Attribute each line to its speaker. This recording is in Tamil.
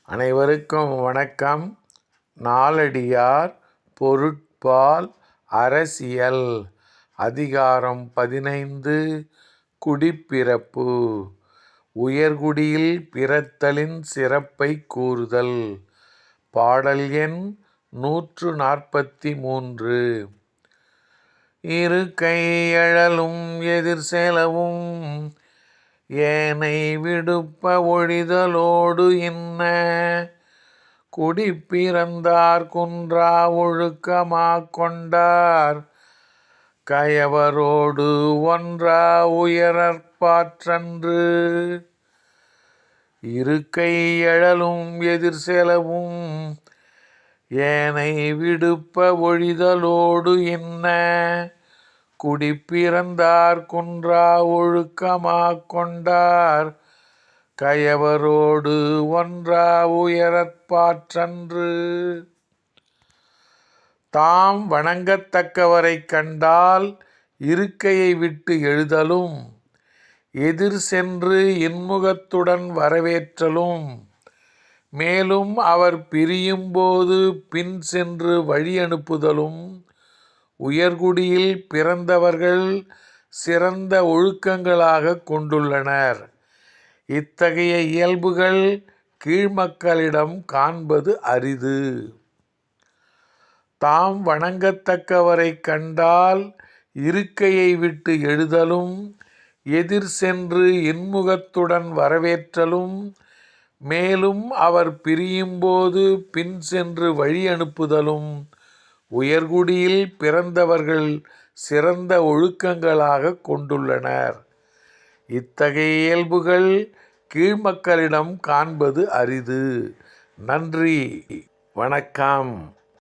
Speaker 1: அனைவருக்கும் வணக்கம். நாலடியார் பொருட்பால் அரசியல் அதிகாரம் 15 குடிப்பிறப்பு. உயர்குடியில் பிறத்தலின் சிறப்பைக் கூறுதல். பாடல் எண் 143. இருக்கை எழலும் எதிர்செலவும் ஏனை விடுப்ப ஒழிதலோடு இன்ன குடிப்பிறந்தார் குன்றா ஒழுக்கமாக் கொண்டார் கயவரோடு ஒன்றா உயரற்பாற்றன்று. இருக்கை எழலும் எதிர்செலவும் ஏனை விடுப்ப ஒழிதலோடு இன்ன குடிப்பிறந்தார் குன்றா ஒழுக்கமாக் கொண்டார் கயவரோடு ஒன்றா உயரற்பாற்றன்று. தாம் வணங்கத்தக்கவரைக் கண்டால் இருக்கையை விட்டு எழுதலும் எதிர் சென்று இன்முகத்துடன் வரவேற்றலும் மேலும் அவர் பிரியும்போது பின் சென்று வழி அனுப்புதலும் உயர்குடியில் பிறந்தவர்கள் சிறந்த ஒழுக்கங்களாக கொண்டுள்ளனர். இத்தகைய இயல்புகள் கீழ்மக்களிடம் காண்பது அரிது. தாம் வணங்கத்தக்கவரைக் கண்டால் இருக்கையை விட்டு எழுதலும் எதிர் சென்று இன்முகத்துடன் வரவேற்றலும் மேலும் அவர் பிரியும்போது பின் சென்று வழி அனுப்புதலும் உயர்குடியில் பிறந்தவர்கள் சிறந்த ஒழுக்கங்களாக கொண்டுள்ளனர். இத்தகைய இயல்புகள் கீழ்மக்களிடம் காண்பது அரிது. நன்றி, வணக்கம்.